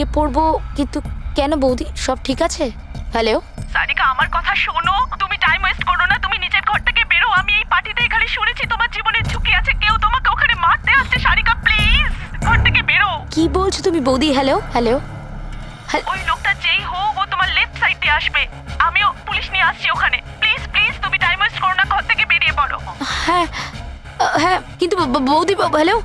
বেরিয়ে পড়বো, কিন্তু কেন বৌদি, সব ঠিক আছে? হ্যালো সারিকা, আমার কথা শোনো, তুমি টাইম ওয়েস্ট করো না, তুমি নিজের ঘর থেকে বেরো। আমি এই পার্টিতে খালি শুনেছি তোমার জীবনের ঝুঁকি আছে, কেউ তোমাকে ওখানে মারতে আসছে। সারিকা প্লিজ ঘর থেকে বেরো। কি বলছো তুমি বৌদি? Hello hello. ওই লোকটা যেই হোক, ও তোমার লেফট সাইড দিয়ে আসবে। আমিও পুলিশ নিয়ে আসছি ওখানে। প্লিজ প্লিজ তুমি টাইম ওয়েস্ট করো না, ঘর থেকে বেরিয়ে পড়ো। হ্যাঁ হ্যাঁ, কিন্তু বৌদি, হ্যালো।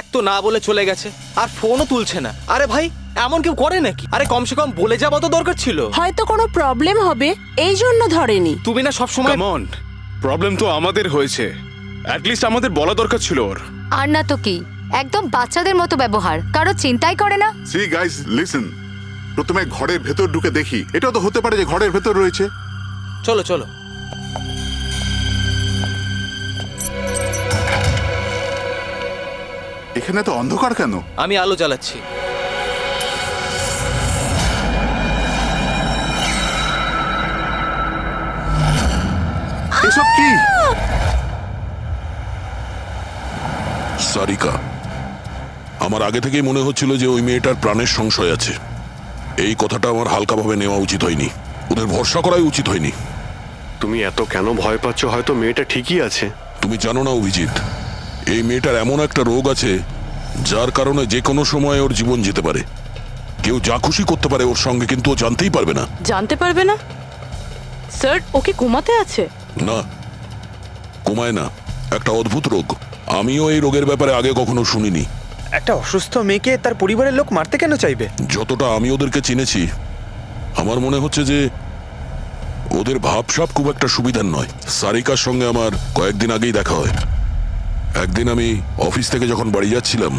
এক তো না বলে চলে গেছে, আর ফোনও তুলছে না। আরে ভাই, এমন কেউ করে নাকি? আরে কমসে কম বলে যাওয়া তো দরকার ছিল। হয়তো কোনো প্রবলেম হবে, এই জন্য ধরেনি। তুমি না সবসময় কাম অন, প্রবলেম তো আমাদের হয়েছে, অ্যাটলিস্ট আমাদের বলা দরকার ছিল ওর। আর না তো কি, একদম বাচ্চাদের মতো ব্যবহার, কারো চিন্তাই করে না। সি গাইস লিসেন, প্রথমে ঘরের ভেতর ঢুকে দেখি। এটাও তো হতে পারে যে ঘরের ভেতর রয়েছে। চলো চলো। এখানে তো অন্ধকার কেন? আমি আলো জ্বালাচ্ছি। এসব কি? সারিকা, আমার আগে থেকেই মনে হচ্ছিল যে ওই মেয়েটার প্রাণের সংশয় আছে। এই কথাটা আমার হালকাভাবে নেওয়া উচিত হয়নি, ওদের ভরসা করাই উচিত হয়নি। তুমি এত কেন ভয় পাচ্ছ? হয়তো মেয়েটা ঠিকই আছে। তুমি জানো না অভিজিৎ, এই মেয়েটার এমন একটা রোগ আছে যার কারণে যে কোনো সময় ওর জীবন যেতে পারে। কেউ যা খুশি করতে পারে ওর সঙ্গে, কিন্তু ও জানতেই পারবে না। জানতে পারবে না? স্যার, ওকে ঘুমাতে আছে? না, কমায় না, একটা অদ্ভুত রোগ। আমিও এই রোগের ব্যাপারে আগে কখনো শুনিনি। একটা অসুস্থ মেয়েকে তার পরিবারের লোক মারতে কেন চাইবে? যতটা আমি ওদেরকে চিনেছি, আমার মনে হচ্ছে যে ওদের ভাবসাব খুব একটা সুবিধার নয়। সারিকার সঙ্গে আমার কয়েকদিন আগেই দেখা হয়। একদিন আমি অফিস থেকে যখন বাড়ি যাচ্ছিলাম,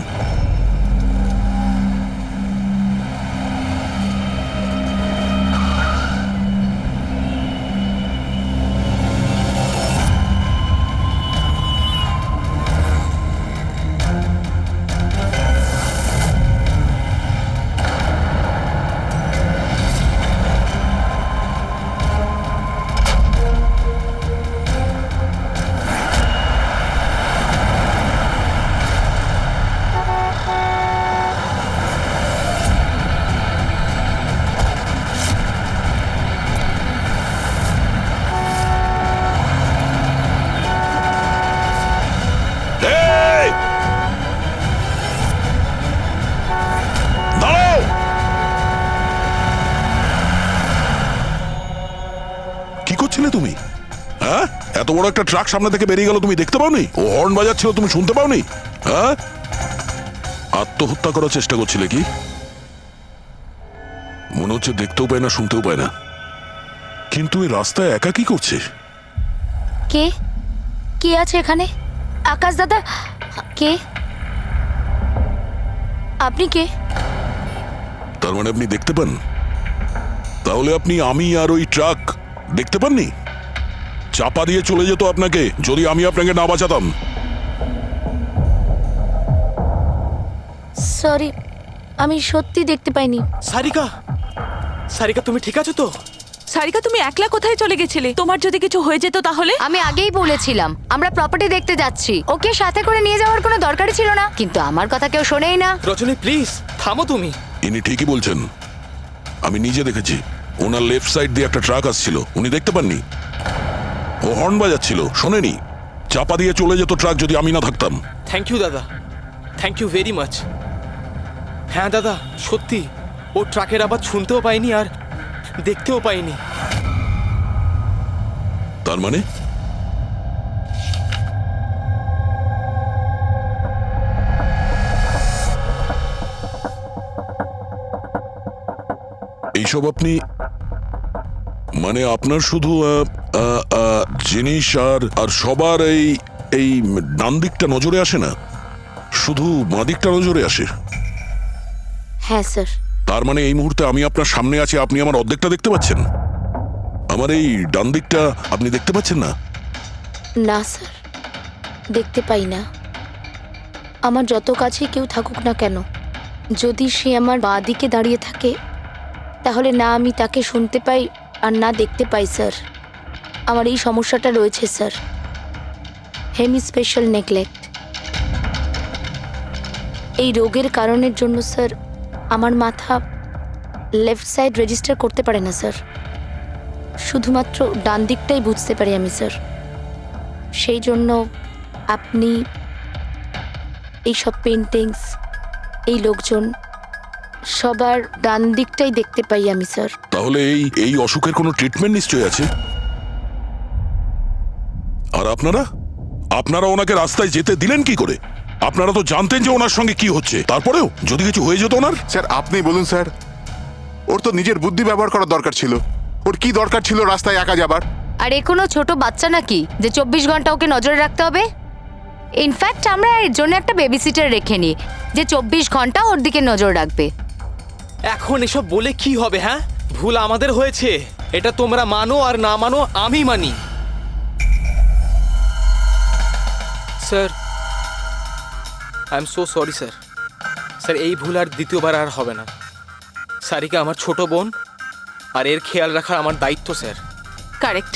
এই! দাঁড়াও! কি করছিলে তুমি? হ্যাঁ, এত বড় একটা ট্রাক সামনে থেকে বেরিয়ে গেল, তুমি দেখতে পাওনি? ও হর্ন বাজাচ্ছিল, তুমি শুনতে পাওনি? হ্যাঁ, আত্মহত্যা করার চেষ্টা করছিলে কি? মনে হচ্ছে দেখতেও পায় না, শুনতেও পায় না। কিন্তু এই রাস্তায় একা কি করছে? কে কে আছে এখানে? আকাশ দাদা? কে আপনি? কে? তার মানে আপনি দেখতে পান? তাহলে আপনি আমি আর ওই ট্রাক দেখতে পাননি? চাপা দিয়ে চলে যেত আপনাকে যদি আমি আপনাকে না বাঁচাতাম। সরি, আমি সত্যি দেখতে পাইনি। সারিকা, সারিকা তুমি ঠিক আছো তো? সারিকা, তুমি একলা কোথায় চলে গেছিলে? তোমার যদি কিছু হয়ে যেত তাহলে? আমি আগেই বলেছিলাম আমরা প্রপার্টি দেখতে যাচ্ছি, ওকে সাথে করে নিয়ে যাওয়ার কোনো দরকারই ছিল না, কিন্তু আমার কথা কেউ শোনেই না। রজনী প্লিজ থামো তুমি। ইনি ঠিকই বলছেন, আমি নিজে দেখেছি। ওনার লেফট সাইড দিয়ে একটা ট্রাক আসছিল, উনি দেখতে পাননি। ও হর্ন বাজাচ্ছিল, শোনেনি। চাপা দিয়ে চলে যেত ট্রাক যদি আমি না থাকতাম। থ্যাংক ইউ দাদা, থ্যাংক ইউ ভেরি মাচ। হ্যাঁ দাদা, সত্যি ও ট্রাকের আওয়াজ শুনতেও পায়নি আর দেখতেও পাইনি। তার মানে এইসব আপনি মানে আপনার শুধু জিনিস আর সবার এই ডান দিকটা নজরে আসে না, শুধু বাঁ দিকটা নজরে আসে। হ্যাঁ স্যার। তার মানে এই মুহূর্তে আমি আপনার সামনে আছি, আপনি আমার অর্ধেকটা দেখতে পাচ্ছেন, আমার এই ডান দিকটা আপনি দেখতে পাচ্ছেন না? না স্যার, দেখতে পাই না। আমার যত কাছে কেউ থাকুক না কেন, যদি সে আমার বাঁ দিকে দাঁড়িয়ে থাকে তাহলে না আমি তাকে শুনতে পাই আর না দেখতে পাই স্যার। আমার এই সমস্যাটা রয়েছে স্যার, হেমি স্পেশাল নেগলেক্ট। এই রোগের কারণের জন্য স্যার আমার মাথা লেফট সাইড রেজিস্টার করতে পারে না স্যার, শুধুমাত্র ডান দিকটাই বুঝতে পারি আমি স্যার। সেই জন্য আপনি এইসব পেন্টিংস, এই লোকজন সবার ডান দিকটাই দেখতে পাই আমি স্যার। তাহলে এই অসুখের কোনো ট্রিটমেন্ট নিশ্চয়ই আছে। আর আপনারা ওনাকে রাস্তায় যেতে দিলেন কি করে? আপনারা তো জানতেন যে ওনার সঙ্গে কি হচ্ছে, তারপরেও যদি কিছু হয়ে যেত ওনার। স্যার আপনি বলুন স্যার, ওর তো নিজের বুদ্ধি ব্যবহার করার দরকার ছিল। ওর কি দরকার ছিল রাস্তায় একা যাবার? আর এ কোনো ছোট বাচ্চা নাকি যে 24 ঘন্টা ওকে নজরে রাখতে হবে? ইনফ্যাক্ট আমরা এর জন্য একটা বেবি সিটার রেখে নিই যে 24 ঘন্টা ওর দিকে নজর রাখবে। এখন এসব বলে কি হবে? হ্যাঁ, ভুল আমাদের হয়েছে, এটা তোমরা মানো আর না মানো আমি মানি। Sir, I am so sorry sir. Sir, এই ভুল আর দ্বিতীয়বার আর হবে না। সারিকা আমার ছোট বোন, আর এর খেয়াল রাখার আমার দায়িত্ব স্যার। কারেক্ট।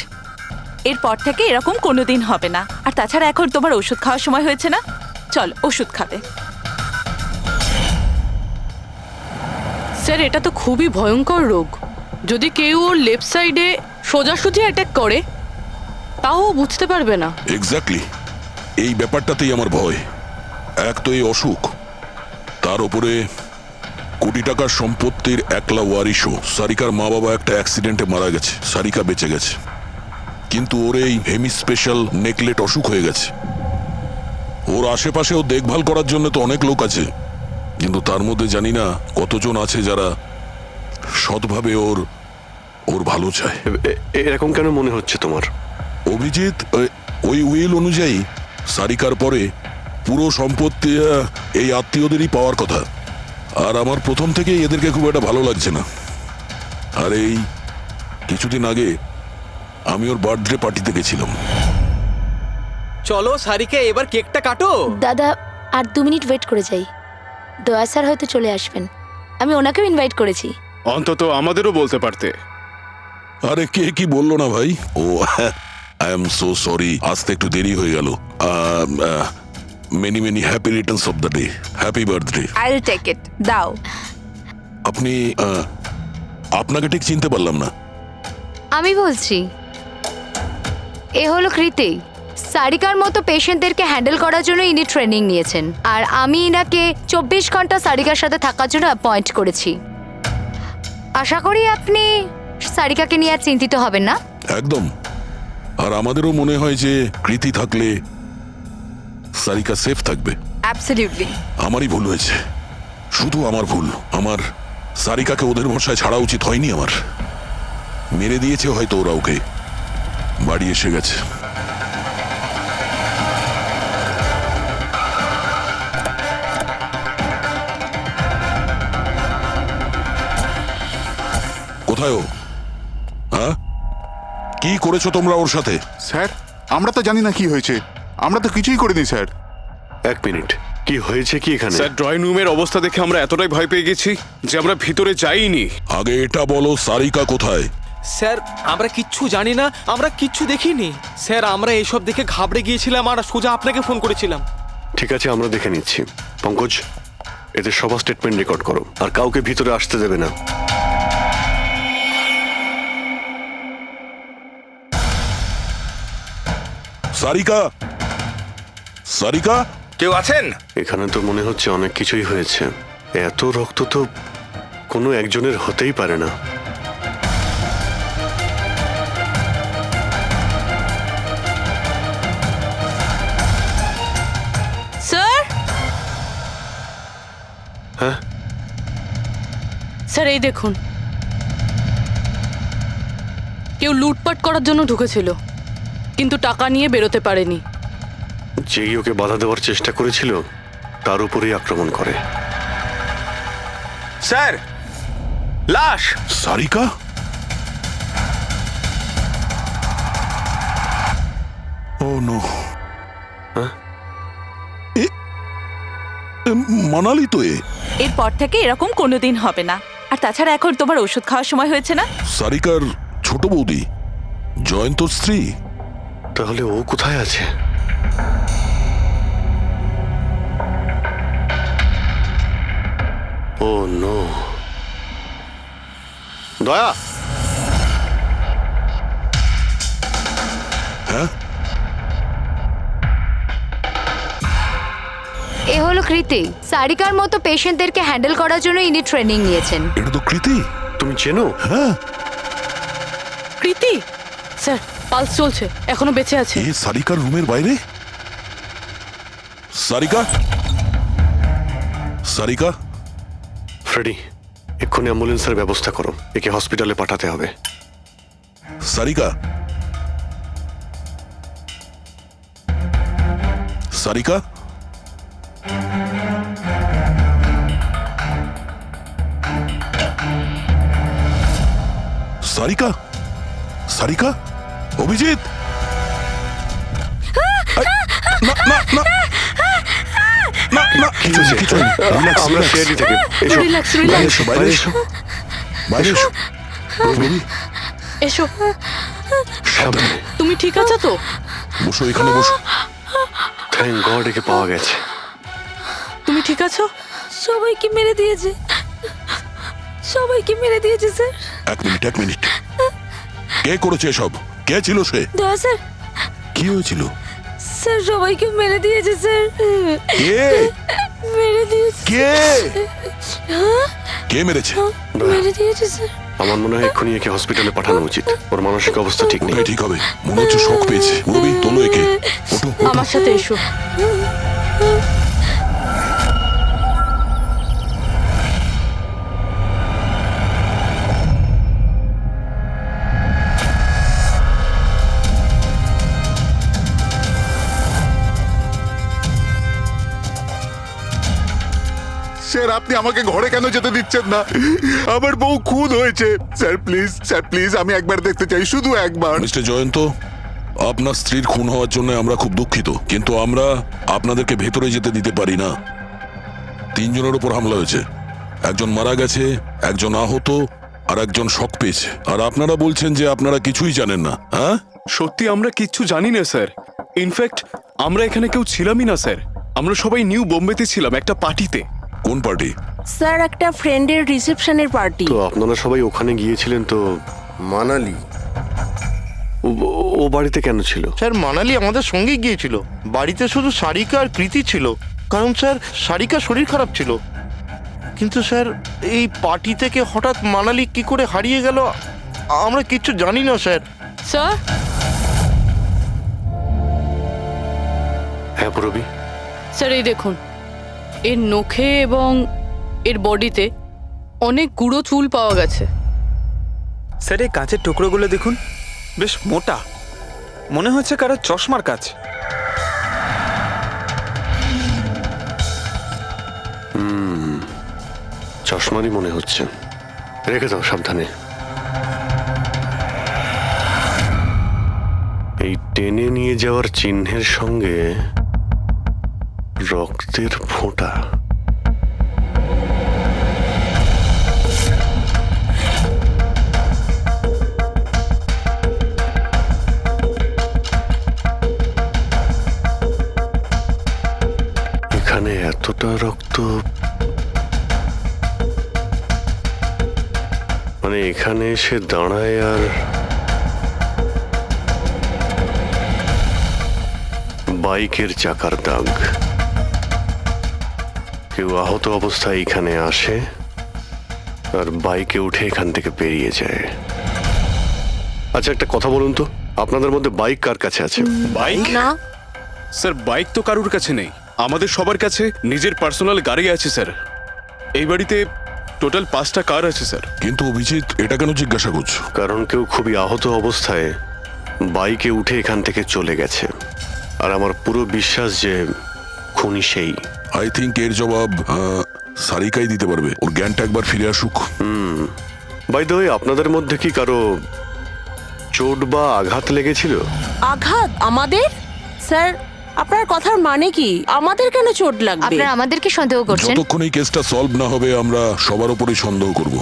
এরপর থেকে এরকম কোনোদিন হবে না। আর তাছাড়া এখন তোমার ওষুধ খাওয়ার সময় হয়েছে না, চল ওষুধ খাবে। স্যার, এটা তো খুবই ভয়ঙ্কর রোগ। যদি কেউ ওর লেফট সাইডে সোজাসুজি অ্যাটাক করে তাও ও বুঝতে পারবে না। এক্স্যাক্টলি, এই ব্যাপারটাতেই আমার ভয়। এক তো এই অসুখ, তার উপরে কোটি টাকার সম্পত্তির একলা ওয়ারিশও। সারিকার মা বাবা একটা অ্যাক্সিডেন্টে মারা গেছে, সারিকা বেঁচে গেছে, কিন্তু ওর এই হেমি স্পেশাল নেকলেট অসুখ হয়ে গেছে। ওর আশেপাশেও দেখভাল করার জন্য তো অনেক লোক আছে, কিন্তু তার মধ্যে জানি না কতজন আছে যারা সৎভাবে ওর ভালো চায়। এরকম কেন মনে হচ্ছে তোমার? অভিজিৎ, ওই উইল অনুযায়ী সারিকার পরে পুরো সম্পত্তি এই আত্মীয়দেরই পাওয়ার কথা। আর আমার প্রথম থেকেই এদেরকে খুব একটা ভালো লাগছে না। আর এই কিছুদিন আগে আমি ওর বার্থডে পার্টিতে গেছিলাম। চলো সারিকা, এবার কেকটা কাটো। দাদা, আর 2 মিনিট ওয়েট করে যাই, দয়া স্যার হয়তো চলে আসবেন। আমি ওনাকেও ইনভাইট করেছি। অন্তত আমাদেরও বলতে পারতে। আরে কে কি বললো না ভাই? Oh I am so sorry, আসতে একটু দেরি হয়ে গেল। Many many happy returns of the day, happy birthday. I will take it, দাও। আপনি আপনাকে ঠিক চিনতে পারলাম না। আমি বলছি, এ হলো কৃতি। সারিকার মতো পেশেন্টদেরকে হ্যান্ডেল করার জন্য ইনি ট্রেনিং নিয়েছেন, আর আমি ইনাকে 24 ঘন্টা সারিকার সাথে থাকার জন্য অ্যাপয়েন্ট করেছি। আশা করি আপনি সারিকাকে নিয়ে আর চিন্তিত হবেন না। একদম। আর আমাদেরও মনে হয় যে কৃতি থাকলে সারিকা সেফ থাকবে। অ্যাবসলিউটলি। আমারই ভুল হয়েছে, শুধু আমার ভুল। আমার সারিকাকে ওদের ভরসায় ছাড়া উচিত হয়নি আমার। মেরে দিয়েছে হয়তো ওরা ওকে, বাড়ি এসে গেছে। কোথায় ও? হ্যাঁ, কি করেছো তোমরা ওর সাথে? স্যার, আমরা তো জানি না কি হয়েছে, আমরা তো কিছুই করিনি স্যার। 1 মিনিট, কি হয়েছে কি এখানে? স্যার, ড্রয়িং রুমের অবস্থা দেখে আমরা এতটাই ভয় পেয়ে গেছি যে আমরা ভিতরে যাইনি। আগে এটা বলো, সারিকা কোথায়? স্যার, আমরা কিচ্ছু জানি না, আমরা কিচ্ছু দেখিনি স্যার। আমরা এইসব দেখে ঘাবড়ে গিয়েছিলাম আর সোজা আপনাকে ফোন করেছিলাম। ঠিক আছে, আমরা দেখে নিচ্ছি। পঙ্কজ, এদের সবার স্টেটমেন্ট রেকর্ড করো, আর কাউকে ভিতরে আসতে দেবে না। সারিকা, সারিকা, কেউ আছেন এখানে? তো মনে হচ্ছে অনেক কিছুই হয়েছে। এত রক্ত তো কোনো একজনের হতেই পারে না। স্যার এই দেখুন, কেউ লুটপাট করার জন্য ঢুকেছিল, কিন্তু টাকা নিয়ে বেরোতে পারেনি। যেই ওকে বাধা দেওয়ার চেষ্টা করেছিল তার উপরেই আক্রমণ করে। স্যার, লাশ! সারিকা? ও নো। মানালি তো এরপর থেকে এরকম কোনোদিন হবে না। আর তাছাড়া এখন তোমার ওষুধ খাওয়ার সময় হয়েছে না? সারিকার ছোট বৌদি, জয়ন্ত স্ত্রী। তাহলে ও কোথায় আছে? ও নো। দয়া, হ্যাঁ, এ হলো কৃতি। সারিকার মতো পেশেন্টদেরকে হ্যান্ডেল করার জন্য ইনি ট্রেনিং নিয়েছেন। এটা তো কৃতি। তুমি চেনো? হ্যাঁ, কৃতি স্যার, পালস চলছে, এখনো বেঁচে আছে। এ সারিকার রুমের বাইরে? সারিকা? সারিকা? ফ্রেডি, এক্ষুনি অ্যাম্বুলেন্সের ব্যবস্থা করো, একে হসপিটালে পাঠাতে হবে। সারিকা? সারিকা? সারিকা? সারিকা? অভিজিৎ? না না না না না, কিছু নেই, কিছু নেই। Relax, আমরা relax. সিআইডি থেকে এসো। রিল্যাক্স, বাইরে রিল্যাক্স, এসো, বাইরে এসো, বাইরে এসো। রবি, এসো। সাবধানে। তুমি ঠিক আছো তো? বসো, এখানে বসো। থ্যাংক গড একে পাওয়া গেছে। তুমি ঠিক আছো? সবাইকে মেরে দিয়েছে, সবাইকে মেরে দিয়েছে স্যার। এক মিনিট, এক মিনিট। কে করেছে এসব? কে ছিল সে? দয়া স্যার, কি হয়েছিল? স্যার সবাইকে মেরে দিয়েছে স্যার। কে? মেরে দিয়েছে, কে? কে মেরেছে? মেরে দিয়েছে স্যার। আমার মনে হয় এক্ষুনি একে হসপিটালে পাঠানো উচিত, ওর মানসিক অবস্থা ঠিক নেই। ওটাই ঠিক হবে, মনে হচ্ছে শক পেয়েছে। রবি, তোলো একে। ওঠো, ওঠো। আমার সাথে এসো। স্যার, আপনি আমাকে ঘরে কেন যেতে দিচ্ছেন না? আমার বউ খুন হয়েছে। স্যার প্লিজ, স্যার প্লিজ, আমি একবার দেখতে চাই, শুধু একবার। মিস্টার জয়ন্ত, আপনার স্ত্রীর খুন হওয়ার জন্য আমরা খুব দুঃখিত, কিন্তু আমরা আপনাদেরকে ভেতরে যেতে দিতে পারি না। 3 জনের উপর হামলা হয়েছে, একজন মারা গেছে, একজন আহত, আর একজন শক পেয়েছে। আর আপনারা বলছেন যে আপনারা কিছুই জানেন না। হ্যাঁ, সত্যি আমরা কিচ্ছু জানি না স্যার। ইনফ্যাক্ট আমরা এখানে কেউ ছিলামই না স্যার। আমরা সবাই নিউ বোম্বেতে ছিলাম একটা পার্টিতে। কোন পার্টি? স্যার একটা ফ্রেন্ডের রিসেপশনের পার্টি। তো আপনারা সবাই ওখানে গিয়েছিলেন তো? মানালি? ও বাড়িতে কেন ছিল? স্যার মানালি আমাদের সঙ্গেই গিয়েছিল। বাড়িতে শুধু সারিকা আর কৃতি ছিল, কারণ স্যার সারিকা শরীর খারাপ ছিল। কিন্তু স্যার এই পার্টি থেকে হঠাৎ মানালি কি করে হারিয়ে গেল আমরা কিচ্ছু জানি না স্যার। স্যার, হ্যাঁ রবি। স্যার এই দেখুন, এর নখে এবং এর বডিতে অনেক গুঁড়ো চুল পাওয়া গেছে। স্যার, এই কাঁচের টুকরোগুলো দেখুন, বেশ মোটা, মনে হচ্ছে কারো চশমার কাজ। চশমারই মনে হচ্ছে। রেখে দাও সাবধানে। এই টেনে নিয়ে যাওয়ার চিহ্নের সঙ্গে রক্তের ফোঁটা। এখানে এতটা রক্ত, মানে এখানে এসে দাঁড়ায় আর বাইকের চাকার দাগ। কেউ আহত অবস্থায় এখানে আসে আর বাইকে উঠে এখান থেকে বেরিয়ে যায়। আচ্ছা একটা কথা বলুন তো, আপনাদের মধ্যে বাইক কার কাছে আছে? বাইক? না স্যার বাইক তো কারুর কাছে নেই, আমাদের সবার কাছে নিজের পার্সোনাল গাড়ি আছে স্যার। এই বাড়িতে টোটাল 5টা কার আছে স্যার। কিন্তু অভিজিৎ, এটা কেন জিজ্ঞাসা করছো? কারণ কেউ খুবই আহত অবস্থায় বাইকে উঠে এখান থেকে চলে গেছে, আর আমার পুরো বিশ্বাস যে খুনি সেই। আই থিঙ্ক এর জবাব সারিকাই দিতে পারবে। ওর জ্ঞানটা একবার ফিরে আসুক। বাই দ্য ওয়ে, আপনাদের মধ্যে কি কারো চোট বা আঘাত লেগেছিল? আঘাত আমাদের? স্যার, আপনার কথার মানে কি? আমাদের কেন চোট লাগবে? আপনারা আমাদেরকে সন্দেহ করছেন? যতক্ষণ এই কেসটা সলভ না হবে আমরা সবার উপরেই সন্দেহ করব।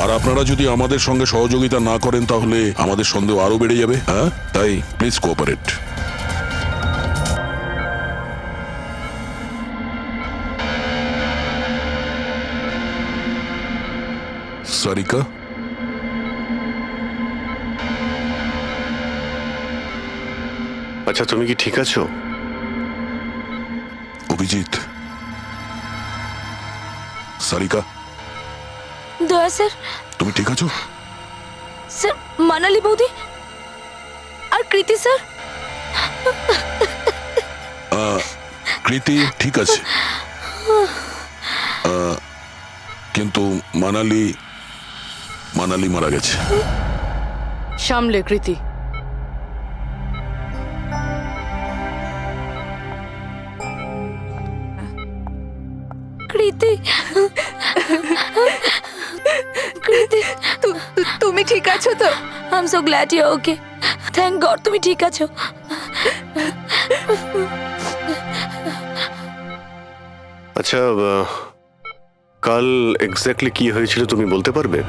আর আপনারা যদি আমাদের সঙ্গে সহযোগিতা না করেন তাহলে আমাদের সন্দেহ আরো বেড়ে যাবে। হ্যাঁ, তাই প্লিজ কোঅপারেট। সারিকা, আচ্ছা, তুমি কি ঠিক আছো? অভিজিৎ, সারিকা, দয়া স্যার। তুমি ঠিক আছো? স্যার, মানালি বৌদি আর কৃতি স্যার। কৃতি ঠিক আছে, কিন্তু মানালি মারা গেছে। সামলে কৃতি। কৃতি, কৃতি, তুমি ঠিক আছো তো? I am so glad you okay. Thank God তুমি ঠিক আছো। আচ্ছা, কাল এক্স্যাক্টলি কি হয়েছিল তুমি বলতে পারবে?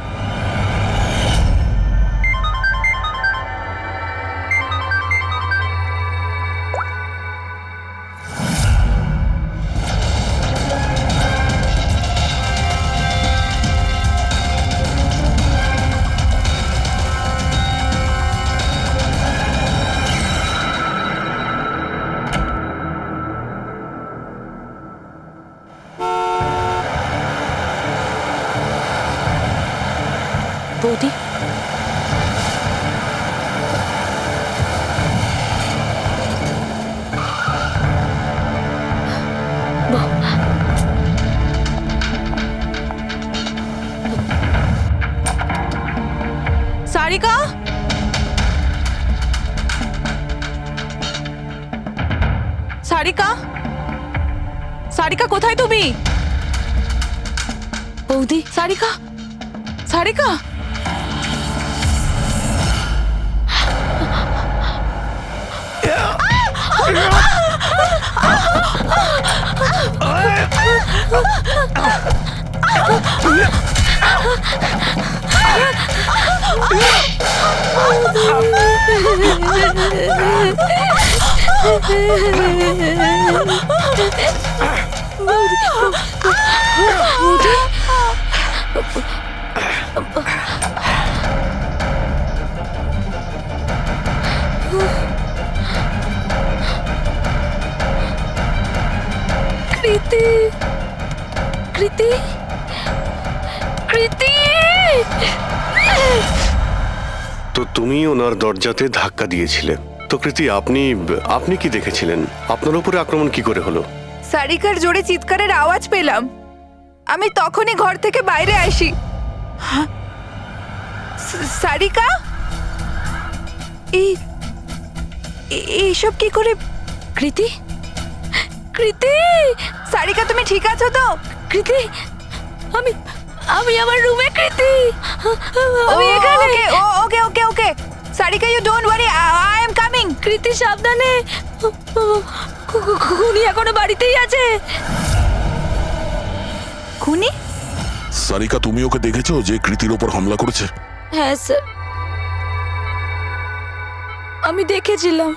বৌদি, সারিকা, সারিকা, সারিকা কোথায় তুমি? বৌদি, সারিকা, সারিকা, কৃতি, কৃতি, কৃতি। তো তুমি ওনার দরজাতে ধাক্কা দিয়েছিলে। তো কৃতি, আপনি কি দেখেছিলেন? আপনার উপরে আক্রমণ কি করে হলো? সারিকার জোরে চিৎকারের আওয়াজ পেলাম, আমি তখনই ঘর থেকে বাইরে আসি। সারিকা, এইসব কি করে? কৃতি, কৃতি, সারিকা তুমি ঠিক আছো তো? কৃতি, আমি আমার রুমে। কৃতি, আমি এখানে। Okay okay okay Sarika, you don't worry, I am coming. Kriti সাবধানে, খুনি এখনো বাড়িতেই আছে। খুনি? সারিকা, তুমি ওকে দেখেছো যে কৃতির ওপর হামলা করেছে? হ্যাঁ স্যার, আমি দেখেছিলাম।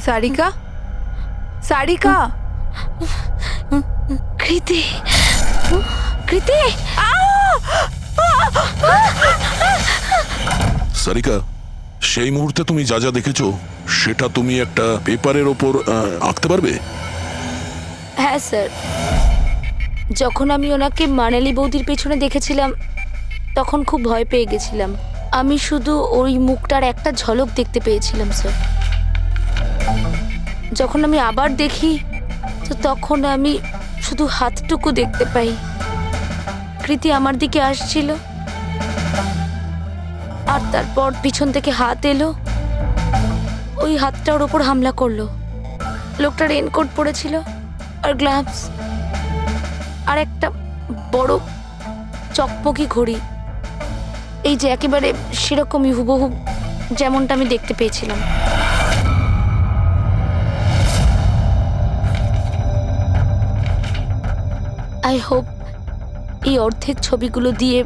সারিকা, সারিকা, কৃতি, কৃতি। সারিকা, সেই মুহূর্তে তুমি যা যা দেখেছো সেটা তুমি একটা পেপারের ওপর আঁকতে পারবে? হ্যাঁ স্যার, যখন আমি ওনাকে মানালি বৌদির পেছনে দেখেছিলাম তখন খুব ভয় পেয়ে গেছিলাম। আমি শুধু ওই মুখটার একটা ঝলক দেখতে পেয়েছিলাম স্যার। যখন আমি আবার দেখি তো তখন আমি শুধু হাতটুকু দেখতে পাই। কৃতি আমার দিকে আসছিল আর তারপর পিছন থেকে হাত এলো, ওই হাতটা ওর ওপর হামলা করলো। লোকটা রেনকোট পরেছিল আর গ্লাভস আর একটা বড় চকপকি ঘড়ি, এই যে একেবারে সেরকমই হুবহু যেমনটা আমি দেখতে পেয়েছিলাম। আই হোপ এই অর্ধেক ছবিগুলো দিয়ে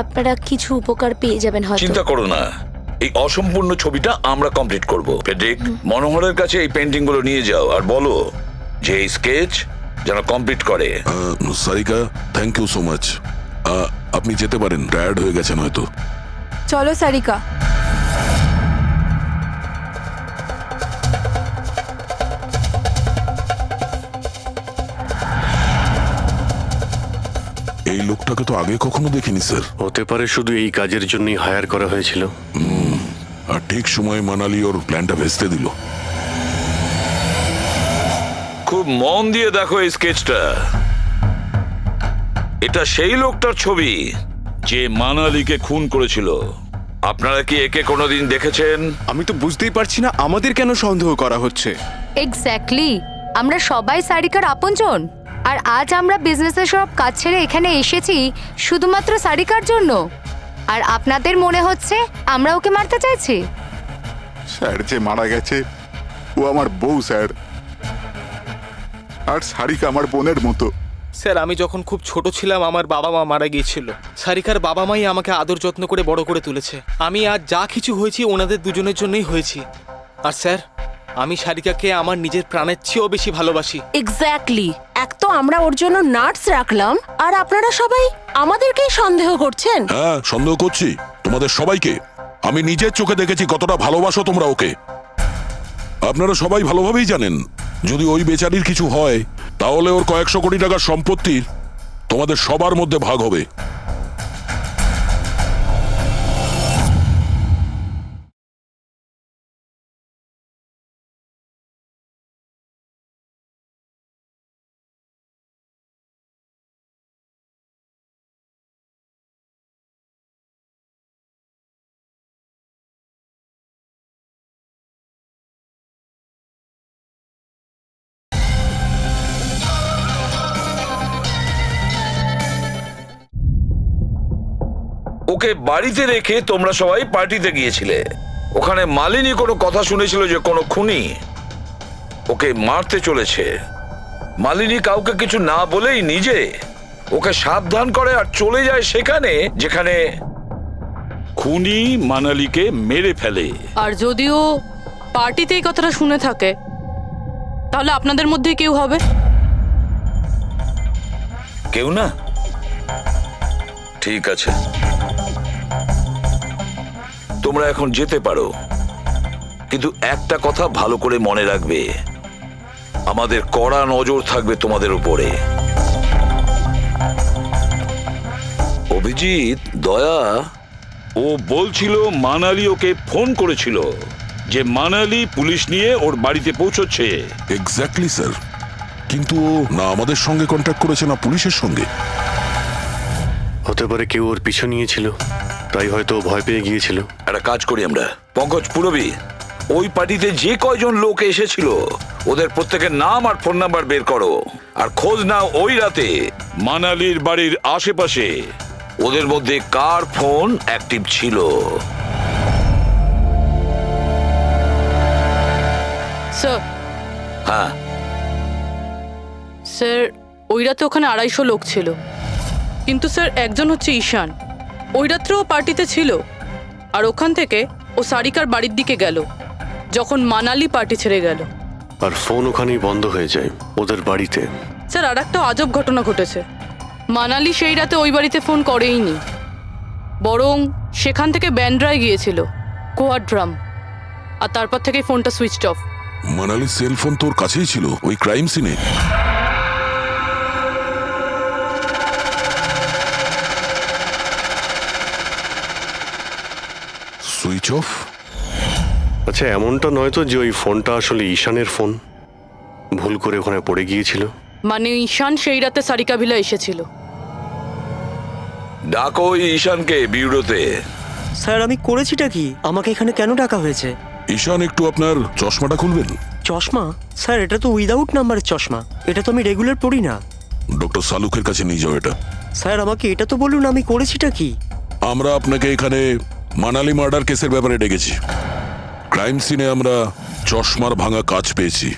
আপনারা কিছু উপকার পেয়ে যাবেন হয়তো। চিন্তা করো না, এই অসম্পূর্ণ ছবিটা আমরা কমপ্লিট করব। ফেডরিক, মনোহরের কাছে এই পেন্টিং গুলো নিয়ে যাও আর বলো যে এই স্কেচ যেন কমপ্লিট করে। Sarika, thank you so much. আপনি যেতে পারেন, টায়ার্ড হয়ে গেছেন হয়তো। চলো সারিকা। এই লোকটাকে তো আগে কখনো দেখিনি স্যার। হতে পারে শুধু এই কাজের জন্যই হায়ার করা হয়েছিল। আর ঠিক সময়ে মানালি ওর প্ল্যানটা ভেস্তে দিল। খুব মন দিয়ে দেখো এই স্কেচটা। এটা সেই লোকটার ছবি যে মানালিকে খুন করেছিল। আপনারা কি একে কোনোদিন দেখেছেন? আমি তো বুঝতেই পারছি না আমাদের কেন সন্দেহ করা হচ্ছে। এক্স্যাক্টলি, আমরা সবাই সারিকার আপনজন, আর আজ আমরা বিজনেসের সব কাজ ছেড়ে এখানে এসেছি শুধুমাত্র সারিকার জন্য। আর আপনাদের মনে হচ্ছে আমরা ওকে মারতে চাইছি? স্যার যে মারা গেছে ও আমার বউ স্যার, আর সারিকা আমার বোনের মতো। স্যার, আমি যখন খুব ছোট ছিলাম আমার বাবা মা মারা গিয়েছিল। সারিকার বাবা মাই আমাকে আদর যত্ন করে বড় করে তুলেছে। আমি আজ যা কিছু হয়েছি ওনাদের দুজনের জন্যই হয়েছি। আর স্যার, আমি সারিকাকে আমার নিজের প্রাণের চেয়েও বেশি ভালোবাসি। এক্স্যাক্টলি, এক তো আমরা ওর জন্য নার্স রাখলাম আর আপনারা সবাই আমাদেরকেই সন্দেহ করছেন। হ্যাঁ, সন্দেহ করছি তোমাদের সবাইকে। আমি নিজের চোখে দেখেছি কতটা ভালোবাসো তোমরা ওকে। আপনারা সবাই ভালোভাবেই জানেন যদি ওই বেচারির কিছু হয় তাহলে ওর কয়েকশো কোটি টাকার সম্পত্তির তোমাদের সবার মধ্যে ভাগ হবে। ওকে বাড়িতে রেখে তোমরা সবাই পার্টিতে গিয়েছিলে। ওখানে মালিনী কোনো কথা শুনেছিল যে কোনো খুনি ওকে মারতে চলেছে। মালিনী কাউকে কিছু না বলেই নিজে ওকে সাবধান করে আর চলে যায় সেখানে যেখানে খুনি মানালিকে মেরে ফেলে। আর যদিও পার্টিতে এই কথাটা শুনে থাকে তাহলে আপনাদের মধ্যে কেউ হবে? কেউ না? ঠিক আছে, তোমরা এখন যেতে পারো, কিন্তু একটা কথা ভালো করে মনে রাখবে, আমাদের কড়া নজর থাকবে তোমাদের উপরে। অভিজিৎ, দয়া, ও বলছিল মানালি ওকে ফোন করেছিল যে মানালি পুলিশ নিয়ে ওর বাড়িতে পৌঁছচ্ছে। এক্স্যাক্টলি স্যার, কিন্তু ও না আমাদের সঙ্গে কন্ট্যাক্ট করেছে না পুলিশের সঙ্গে। হতে পারে কেউ ওর পিছু নিয়েছিল, তাই হয়তো ভয় পেয়ে গিয়েছিল। একটা কাজ করি আমরা, পঙ্কজ, পুরবী, ওই পার্টিতে যে কয়জন লোক এসেছিল ওদের প্রত্যেকের নাম আর ফোন নাম্বার বের করো আর খোঁজ নাও ওই রাতে মানালির বাড়ির আশেপাশে ওদের মধ্যে কার ফোন অ্যাক্টিভ ছিল। স্যার। হ্যাঁ স্যার, ওই রাতে ওখানে 250 লোক ছিল, কিন্তু স্যার একজন হচ্ছে ঈশান। ওই রাত্রেও পার্টিতে ছিল আর ওখান থেকে ও সারিকার বাড়ির দিকে গেল যখন মানালি পার্টি ছেড়ে গেল। আর ফোন ওখানেই বন্ধ হয়ে যায় ওদের বাড়িতে। স্যার, আর একটা আজব ঘটনা ঘটেছে। মানালি সেই রাতে ওই বাড়িতে ফোন করেইনি, বরং সেখান থেকে ব্যান্ড্রায় গিয়েছিল কোয়াড্রাম, আর তারপর থেকে ফোনটা সুইচড অফ। মানালির সেল ফোন তোর কাছেই ছিল ওই ক্রাইম সিনে? Switch off? আচ্ছা, এমনটা নয় তো যে ওই ফোনটা আসলে ঈশানের ফোন, ভুল করে ওখানে পড়ে গিয়েছিল? মানে ঈশান সেই রাতে সারিকা ভিলা এসেছিল ডাকো ওই ঈশানকে বিউরোতে। স্যার আমি করেছিটা কি? আমাকে এখানে কেন ডাকা হয়েছে? ঈশান, একটু আপনার চশমাটা খুলবেন? চশমা? স্যার এটা তো উইদাউট নাম্বারের চশমা, এটা তো আমি রেগুলার পড়ি না। ডক্টর সালুকের কাছে নিয়ে যাও এটা। স্যার আমাকে এটা তো বলুন আমি করেছিটা কি? আমরা আপনাকে এখানে মানালি মার্ডার কেসের ব্যাপারে ডেকেছি। ক্রাইম সিনে আমরা চশমার ভাঙা কাঁচ পেয়েছি।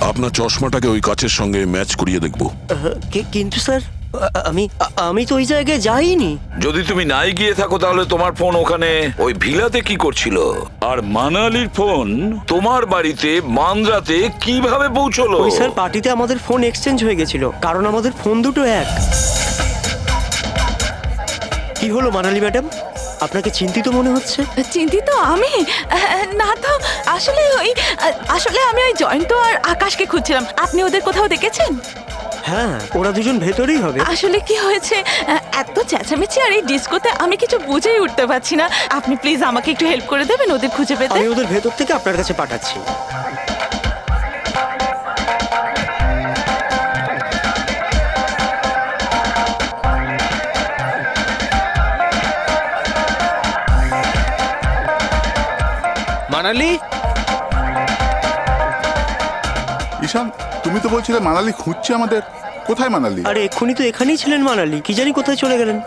আপনার চশমাটাকে ওই কাঁচের সঙ্গে ম্যাচ করিয়ে দেখব। কিন্তু স্যার আমি তো ওই জায়গায় যাইনি। যদি তুমি নাই গিয়ে থাকো তাহলে তোমার ফোন ওখানে ওই ভিলাতে কি করছিল? আর মানালির ফোন তোমার বাড়িতে মান্দ্রাতে কিভাবে পৌঁছলো? ওই স্যার পার্টিতে আমাদের ফোন এক্সচেঞ্জ হয়ে গেছিল, কারণ আমাদের ফোন দুটো এক। কি হলো মানালি ম্যাডাম, আপনাকে চিন্তিত মনে হচ্ছে? চিন্তিত আমি? না তো, আসলে আমি ওই জয়ন্ত আর আকাশকে খুঁজছিলাম। আপনি ওদের কোথাও দেখেছেন? হ্যাঁ, ওরা দুজন ভেতরেই হবে। আসলে কি হয়েছে, এত চেঁচামেচি আর এই ডিস্কোতে আমি কিছু বুঝেই উঠতে পারছি না। আপনি প্লিজ আমাকে একটু হেল্প করে দেবেন ওদের খুঁজে পেতে? আমি ওদের ভেতর থেকে আপনার কাছে পাঠাচ্ছি। মানালি, ঈশান, তুমি তো বলছিলে মানালি খুঁজছে আমাদের। কোথায় মানালি? আরে এক্ষুনি তো এখানেই ছিলেন মানালি, কি জানি কোথায় চলে গেলেন।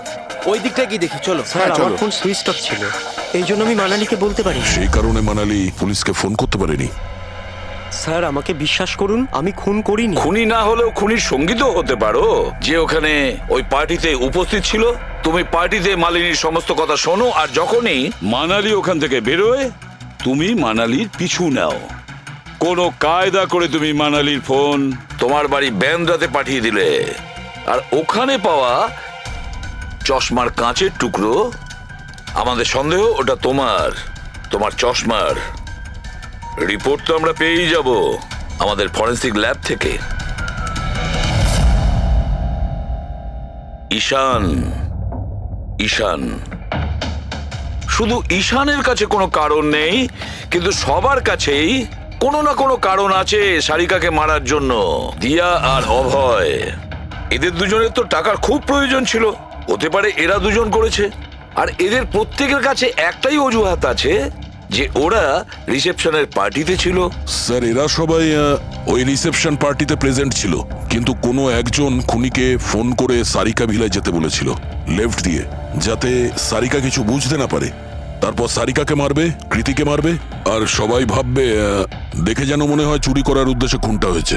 ওই দিকটা কি দেখি, চলো। স্যার আমার ফোন সুইচ অফ ছিল, এই জন্য আমি মানালিকে বলতে পারি। সেই কারণে মানালি পুলিশকে ফোন করতে পারেনি। স্যার আমাকে বিশ্বাস করুন, আমি খুন করিনি। খুনি না হলেও খুনির সঙ্গী তো হতে পারো, যে ওখানে ওই পার্টিতে উপস্থিত ছিল। তুমি পার্টিতে মালিনীর সমস্ত কথা শোনো, আর যখনই মানালি ওখান থেকে বেরোয় তুমি মানালির পিছু নাও। কোনো কায়দা করে তুমি মানালির ফোন তোমার বাড়ি ব্যান্দ্রাতে পাঠিয়ে দিলে, আর ওখানে পাওয়া চশমার কাঁচের টুকরো, আমাদের সন্দেহ ওটা তোমার চশমার রিপোর্ট তো আমরা পেয়েই যাব আমাদের ফরেন্সিক ল্যাব থেকে। ঈশান শুধু ঈশানের কাছে কোনো কারণ নেই, কিন্তু সবার কাছেই কোনো না কোনো কারণ আছে সারিকাকে মারার জন্য। দিয়া আর অভয়, এদের দুজনের তো টাকার খুব প্রয়োজন ছিল, হতে পারে এরা দুজন করেছে। আর এদের প্রত্যেকের কাছে একটাই অজুহাত আছে, যে ওরা রিসেপশনের পার্টিতে ছিল। স্যার এরা সবাই ওই রিসেপশন পার্টিতে প্রেজেন্ট ছিল, কিন্তু কোনো একজন খুনিকে ফোন করে সারিকা ভিলায় যেতে বলেছিল লেফট দিয়ে, যাতে সারিকা কিছু বুঝতে না পারে। তারপর সারিকাকে মারবে, কৃতিকে মারবে, আর সবাই ভাববে দেখে যেন মনে হয় চুরি করার উদ্দেশ্যে খুনটা হয়েছে।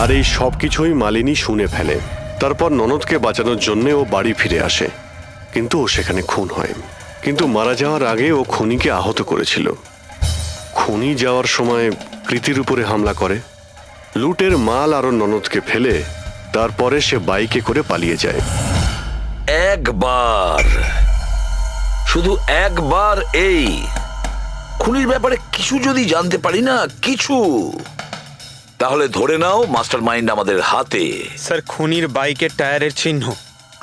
আর এই সব কিছুই মালিনী শুনে ফেলে। তারপর ননদকে বাঁচানোর জন্য ও বাড়ি ফিরে আসে, কিন্তু ও সেখানে খুন হয়। কিন্তু মারা যাওয়ার আগে ও খুনিকে আহত করেছিল। খুনি যাওয়ার সময় কৃতির উপরে হামলা করে, লুটের মাল আরো ননদকে ফেলে তারপরে সে বাইকে করে পালিয়ে যায়। শুধু একবার এই খুনির ব্যাপারে কিছু যদি জানতে পারি না, কিছু, তাহলে ধরে নাও মাস্টার মাইন্ড আমাদের হাতে। স্যার খুনির বাইকের টায়ারের চিহ্ন,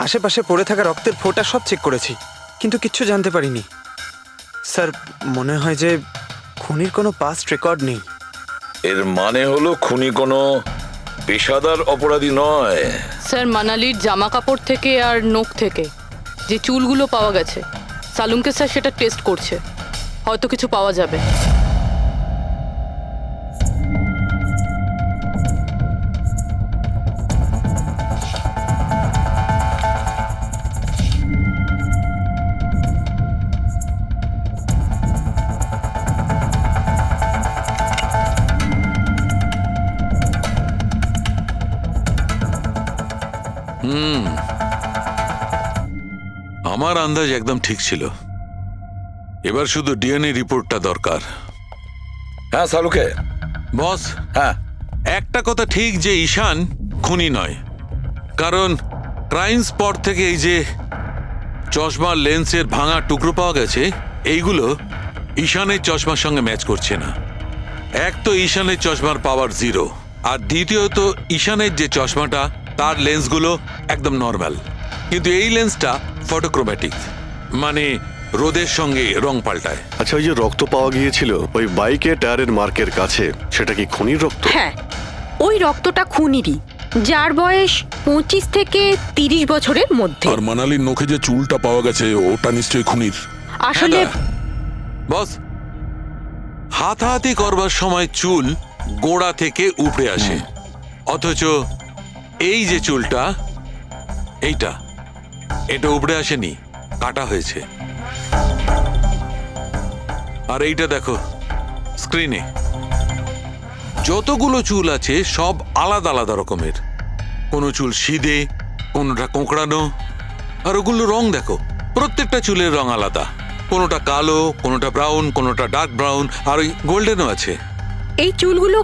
আশেপাশে পড়ে থাকা রক্তের ফোঁটা সব চেক করেছি, কিন্তু কিচ্ছু জানতে পারিনি। স্যার মনে হয় যে খুনির কোনো পাস্ট রেকর্ড নেই। এর মানে হলো খুনি কোনো পেশাদার অপরাধী নয়। স্যার মানালির জামা কাপড় থেকে আর নখ থেকে যে চুলগুলো পাওয়া গেছে, সালুমকে স্যার সেটা টেস্ট করছে, হয়তো কিছু পাওয়া যাবে। আমার আন্দাজ একদম ঠিক ছিল, এবার শুধু ডিএনএ রিপোর্টটা দরকার। হ্যাঁ সালুকে বস, হ্যাঁ একটা কথা ঠিক যে ঈশান খুনি নয়, কারণ ক্রাইম স্পট থেকে এই যে চশমার লেন্সের ভাঙা টুকরো পাওয়া গেছে, এইগুলো ঈশানের চশমার সঙ্গে ম্যাচ করছে না। এক তো ঈশানের চশমার পাওয়ার 0, আর দ্বিতীয়ত ঈশানের যে চশমাটা তার লেন্সগুলো একদম নর্মাল, কিন্তু এই লেন্সটা ফটোক্রোম্যাটিক, মানে রোদের সঙ্গে রং পাল্টায়। আচ্ছা, ওই যে রক্ত পাওয়া গিয়েছিল ওই বাইকে টায়ারের মার্কের কাছে, সেটা কি খুনির রক্ত? হ্যাঁ, ওই রক্তটা খুনিরই, যার বয়স 25 থেকে 30 বছরের মধ্যে। আর মানালির নখে যে চুলটা পাওয়া গেছে ওটা নিশ্চয়ই খুনির। আসলে বস, হাতাহাতি করবার সময় চুল গোড়া থেকে উপড়ে আসে, অথচ এই যে চুলটা, এটা উপড়ে আসেনি, কাটা হয়েছে। আর এইটা দেখো স্ক্রিনে, যতগুলো চুল আছে সব আলাদা আলাদা রকমের। কোনো চুল সিধে, কোনোটা কোঁকড়ানো, আর ওগুলো রং দেখো, প্রত্যেকটা চুলের রং আলাদা। কোনোটা কালো, কোনোটা ব্রাউন, কোনোটা ডার্ক ব্রাউন, আর ওই গোল্ডেনও আছে। এই চুলগুলো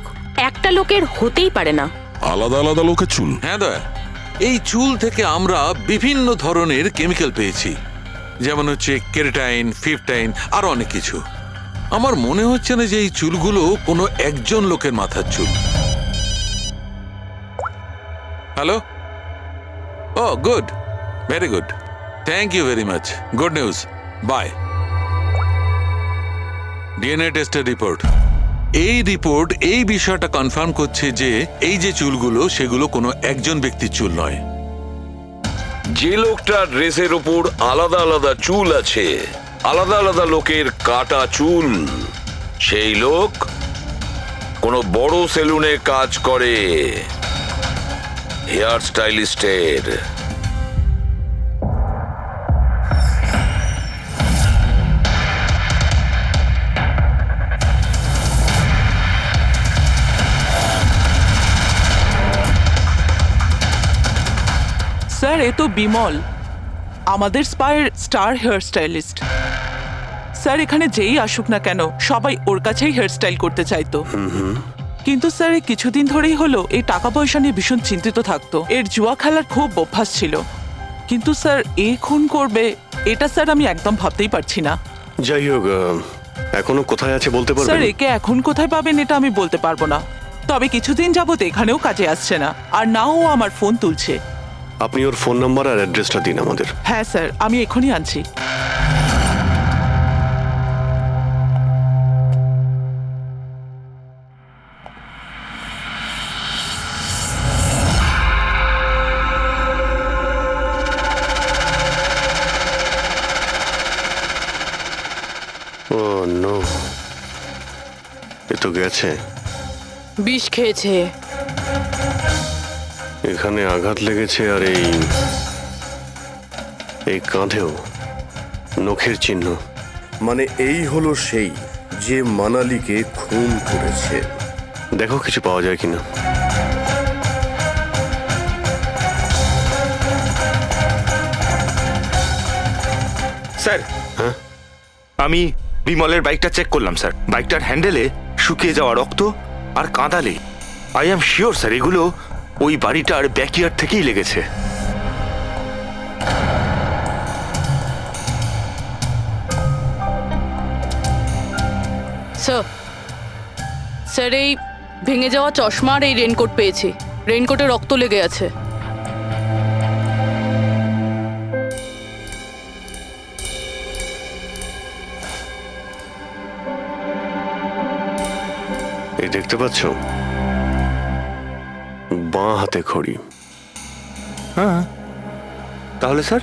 একটা লোকের হতেই পারে না। আলাদা আলাদা লোকের চুল? হ্যাঁ দয়া, এই চুল থেকে আমরা বিভিন্ন ধরনের কেমিক্যাল পেয়েছি, যেমন হচ্ছে কেরাটিন, ফিফটাইন, আর অনেক কিছু। আমার মনে হচ্ছে না যে এই চুলগুলো কোনো একজন লোকের মাথার চুল। Hello, oh good, very good, thank you very much, good news, bye. DNA টেস্টের রিপোর্ট, এই রিপোর্ট এই বিষয়টা কনফার্ম করছে যে এই যে চুলগুলো সেগুলো কোনো একজন ব্যক্তির চুল নয়। যে লোকটার ড্রেসের ওপর আলাদা আলাদা চুল আছে, আলাদা আলাদা লোকের কাটা চুল, সেই লোক কোনো বড় সেলুনে কাজ করে, হেয়ার স্টাইলিস্টের। স্যার, এ তো বিমল, আমাদের স্পায়ের স্টার হেয়ার স্টাইলিস্ট। স্যার, এখানে যেই আসুক না কেন সবাই ওর কাছেই হেয়ার স্টাইল করতে চাইতো। কিন্তু স্যার, এই কিছুদিন ধরেই হলো এই টাকা পয়সা নিয়ে ভীষণ চিন্তিত থাকতো। এর জুয়া খেলার খুব অভ্যাস ছিল। কিন্তু স্যার, এ খুন করবে এটা স্যার আমি একদম ভাবতেই পারছি না। যাই হোক, এখনো কোথায় আছে বলতে স্যার, পারবেন? একে এখন কোথায় পাবেন এটা আমি বলতে পারবো না, তবে কিছুদিন যাবত এখানেও কাজে আসছে না, আর নাও ও আমার ফোন তুলছে। আপনি ওর ফোন নাম্বার আর অ্যাড্রেসটা দিন আমাদের। হ্যাঁ স্যার, আমি এখনই আনছি। ও নো, এ তো গেছে। বিষ খেয়েছে। এখানে আঘাত লেগেছে, আর এই কাঁধেও নখের চিহ্ন। মানে এই হলো সেই যে মানালিকে খুন করেছে। দেখো কিছু পাওয়া যায় কিনা। স্যার, হ্যাঁ, আমি বিমলের বাইকটা চেক করলাম স্যার। বাইকটার হ্যান্ডেলে শুকিয়ে যাওয়া রক্ত আর কাঁদালে আই এম শিওর স্যার এগুলো ওই বাড়িটার ব্যাকইয়ার্ড থেকেই লেগেছে। স্যার, এই ভেঙে যাওয়া চশমা আর এই রেনকোট পেয়েছি। রেনকোটে রক্ত লেগে আছে। এই দেখতে পাচ্ছ, বাঁ হাতে ঘড়ি। হ্যাঁ, তাহলে স্যার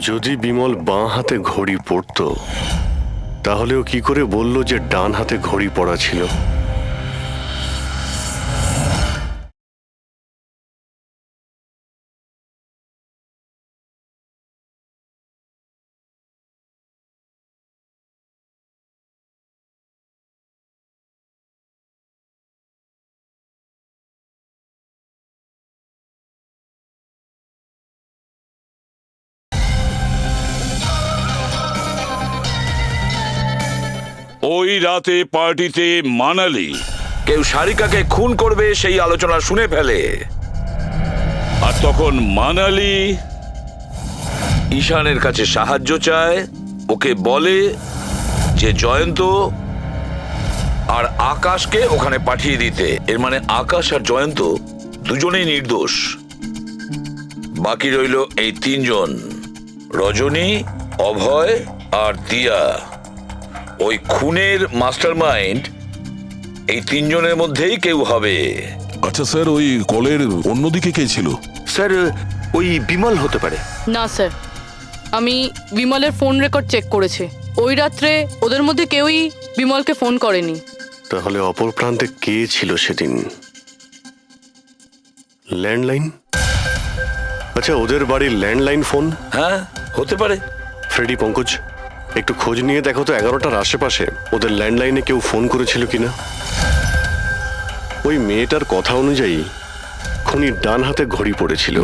যদি বিমল বাঁ হাতে ঘড়ি পরতো তাহলে ও কি করে বললো যে ডান হাতে ঘড়ি পরা ছিল? ওই রাতে পার্টিতে মানালি কেউ সারিকাকে খুন করবে সেই আলোচনা শুনে ফেলে, আর তখন মানালি ঈশানের কাছে সাহায্য চায়। ওকে বলে যে জয়ন্ত আর আকাশকে ওখানে পাঠিয়ে দিতে। এর মানে আকাশ আর জয়ন্ত দুজনেই নির্দোষ। বাকি রইল এই তিনজন, রজনী, অভয় আর দিয়া। ওই খুনের মাস্টারমাইন্ড এই তিনজনের মধ্যেই কেউ হবে। আচ্ছা স্যার, ওই কলের অন্যদিকে কে ছিল? স্যার ওই বিমল হতে পারে। না স্যার, আমি বিমলের ফোন রেকর্ড চেক করেছি। ওই রাত্রে ওদের মধ্যে কেউই বিমলকে ফোন করেনি। তাহলে অপর প্রান্তে কে ছিল সেদিন? ল্যান্ডলাইন? আচ্ছা, ওদের বাড়ির ল্যান্ডলাইন ফোন? হ্যাঁ, হতে পারে। ফ্রেডি, পঙ্কজ, একটু খোঁজ নিয়ে দেখো তো 11টার আশেপাশে ওদের ল্যান্ডলাইনে কেউ ফোন করেছিল কিনা। ওই মেয়েটার কথা অনুযায়ী খুনি ডান হাতে ঘড়ি পড়েছিল,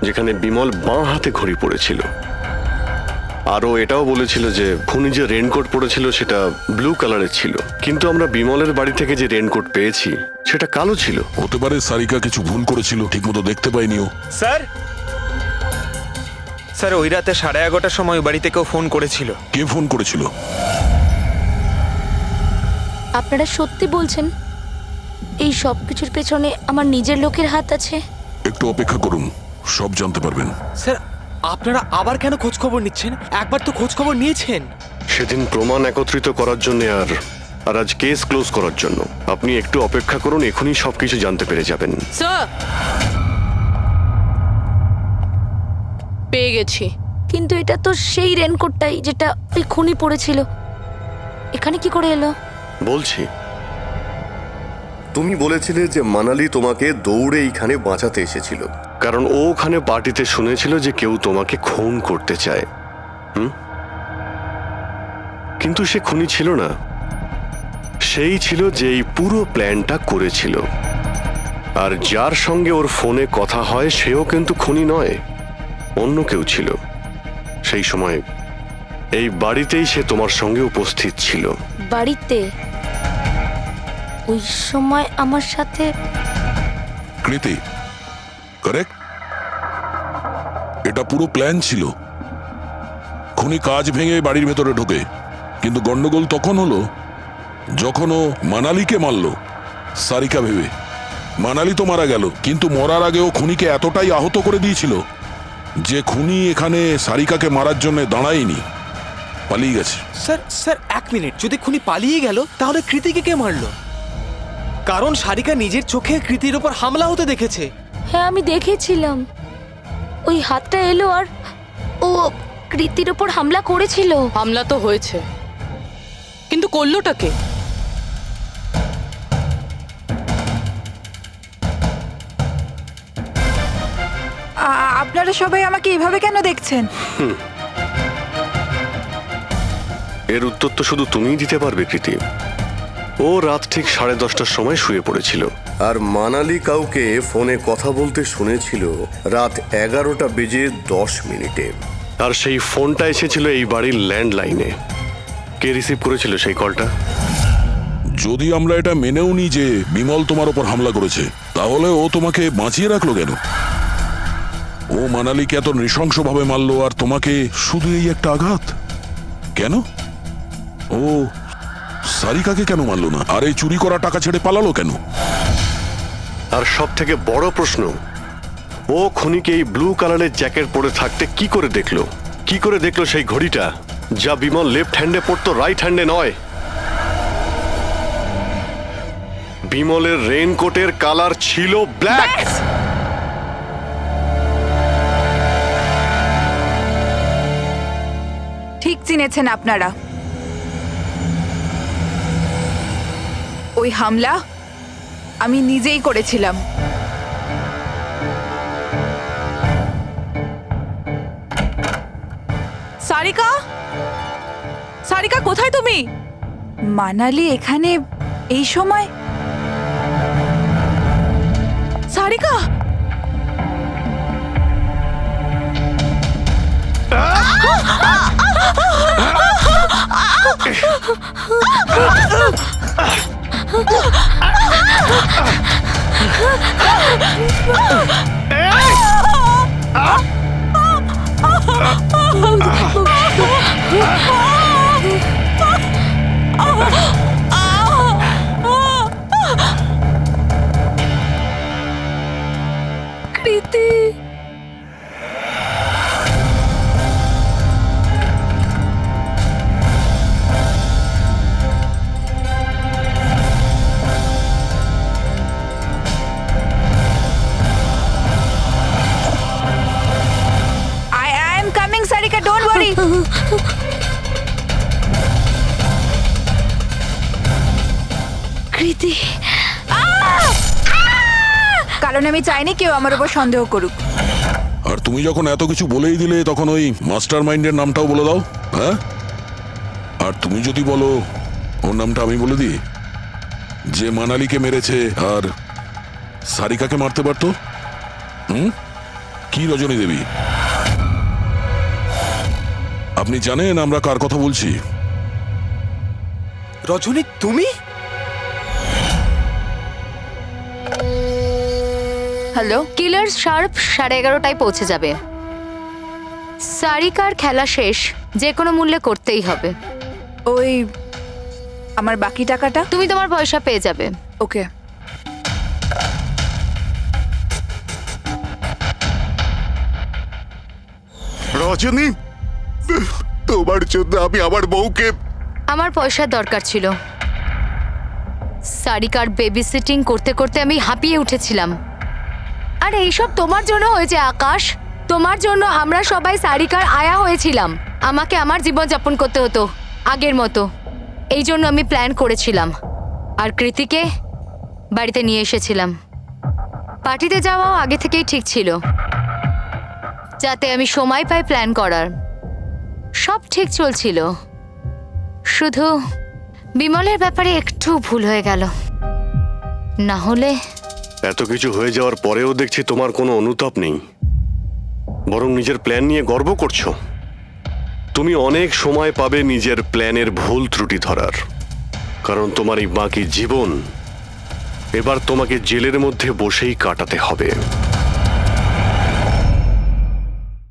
যেখানে বিমল বাঁ হাতে ঘড়ি পড়েছিল। আরও এটাও বলেছিল যে খুনি যে রেনকোট পরেছিল সেটা ব্লু কালারের ছিল, কিন্তু আমরা বিমলের বাড়ি থেকে যে রেনকোট পেয়েছি সেটা কালো ছিল। হতে পারে সারিকা কিছু ভুল করেছিল, ঠিকমতো দেখতে পাইনিও। স্যার, স্যার ওই রাতে 11:30টার সময় ওই বাড়িতে কেউ ফোন করেছিল। কে ফোন করেছিল? আপনারা সত্যি বলছেন এই সব কিছুর পেছনে আমার নিজের লোকের হাত আছে? একটু অপেক্ষা করুন, সব জানতে পারবেন। স্যার, আপনারা আবার কেন খোঁজ খবর নিচ্ছেন? একবার তো খোঁজ খবর নিয়েছেন। সেদিন প্রমাণ একত্রিত করার জন্য আর আজ কেস ক্লোজ করার জন্য। আপনি একটু অপেক্ষা করুন, এখনই সবকিছু জানতে পেরে যাবেন। স্যার, পেয়ে গেছি। কিন্তু এটা তো সেই রেনকোটটাই যেটা ওই খুনি পড়েছিল। এখানে কি করে এলো? বলছি, তুমি বলেছিলে যে মানালি তোমাকে দৌড়ে এইখানে বাঁচাতে এসেছিল। কারণ ও ওখানে পার্টিতে শুনেছিল যে কেউ তোমাকে খুন করতে চায়। কিন্তু সে খুনি ছিল না, সেই ছিল যে এই পুরো প্ল্যানটা করেছিল। আর যার সঙ্গে ওর ফোনে কথা হয় সেও কিন্তু খুনি নয়, অন্য কেউ ছিল। সেই সময় এই বাড়িতেই সে তোমার সঙ্গে উপস্থিত ছিল। বাড়িতে? ওই সময় আমার সাথে কৃতি, কারেক্ট? এটা পুরো প্ল্যান ছিল। খুনি কাজ ভেঙে বাড়ির ভেতরে ঢোকে, কিন্তু গন্ডগোল তখন হলো যখন ও মানালিকে মারল সারিকা ভেবে। মানালি তো মারা গেল, কিন্তু মরার আগে ও খুনিকে এতটাই আহত করে দিয়েছিল যে খুনি এখানে সারিকাকে মারার জন্য দাঁড়ায়নি, পালিয়ে গেছে। স্যার, স্যার 1 মিনিট, যদি খুনি পালিয়ে গেল তাহলে কৃতিকে কে মারলো? কারণ সারিকা নিজের চোখে কৃতির উপর হামলা হতে দেখেছে। হ্যাঁ, আমি দেখেছিলাম। ওই হাতটা এলো আর ও কৃতির উপর হামলা করেছিল। হামলা তো হয়েছে, কিন্তু করলোটা কে? আপনারা সবাই আমাকে এভাবে কেন দেখছেন? এর উত্তর তো শুধু তুমিই দিতে পারবে কৃতি। ও রাত ঠিক 10:30টার সময় শুয়ে পড়েছিল। আর মানালি কাউকে ফোনে কথা বলতে শুনেছিল রাত 11:10 আর সেই ফোনটা এসেছিল এই বাড়ির ল্যান্ডলাইনে। কে রিসিভ করেছিল সেই কলটা? যদি আমরা এটা মেনেও নিই যে বিমল তোমার ওপর হামলা করেছে, তাহলে ও তোমাকে বাঁচিয়ে রাখলো কেন? ও মানালিকে এত নৃশংসভাবে মারলো, আর তোমাকে শুধু এই একটা আঘাত কেন? ও সারিকাকে কেন মারলো না? আর এই চুরি করা টাকা ছেড়ে পালালো কেন? আর সব থেকে বড় প্রশ্ন, ও খুনিকে এই ব্লু কালারের জ্যাকেট পরে থাকতে কি করে দেখলো? কি করে দেখলো সেই ঘড়িটা যা বিমল লেফট হ্যান্ডে পড়তো, রাইট হ্যান্ডে নয়? বিমলের রেইনকোটের কালার ছিল ব্ল্যাক। ঠিক চিনেছেন আপনারা। ওই হামলা আমি নিজেই করেছিলাম। সারিকা, সারিকা কোথায় তুমি? মানালি এখানে এই সময়? সারিকা, কৃতি, কৃতি, কারণ আমি চাইনি কেউ আমার উপর সন্দেহ করুক। আর তুমি যখন এত কিছু বলেই দিলে তখন ওই মাস্টার মাইন্ডের নামটাও বলে দাও। হ্যাঁ, আর তুমি যদি বলো ওর নামটা আমি বলে দিই, যে মানালিকে মেরেছে আর সারিকাকে মারতে পারতো। কি রজনী দেবী, আপনি জানেন আমরা কার কথা বলছি? রজনী তুমি? হ্যালো, কিলার শার্প 11:30টায় পৌঁছে যাবে। সারিকার খেলা শেষ, যে কোনো মূল্যে করতেই হবে। ওই আমার বাকি টাকাটা? তুমি তোমার পয়সা পেয়ে যাবে। ওকে। রজনী, তোমার জন্য আমি আমার বউকে... আমার পয়সার দরকার ছিল। সারিকার বেবি সিটিং করতে করতে আমি হাঁপিয়ে উঠেছিলাম। আর এইসব তোমার জন্য হয়েছে আকাশ। তোমার জন্য আমরা সবাই সারিকার আয়া হয়েছিলাম। আমাকে আমার জীবন যাপন করতে হতো আগের মতো। এই জন্য আমি প্ল্যান করেছিলাম আর কৃতিকে বাড়িতে নিয়ে এসেছিলাম। পার্টিতে যাওয়াও আগে থেকেই ঠিক ছিল, যাতে আমি সময় পাই প্ল্যান করার। সব ঠিক চলছিল, শুধু বিমলের ব্যাপারে একটু ভুল হয়ে গেল। না হলে... এত কিছু হয়ে যাওয়ার পরেও দেখছি তোমার কোনো অনুতাপ নেই, বরং নিজের প্ল্যান নিয়ে গর্ব করছো। তুমি অনেক সময় পাবে নিজের প্ল্যানের ভুল ত্রুটি ধরার, কারণ তোমার এই বাকি জীবন এবার তোমাকে জেলের মধ্যে বসেই কাটাতে হবে।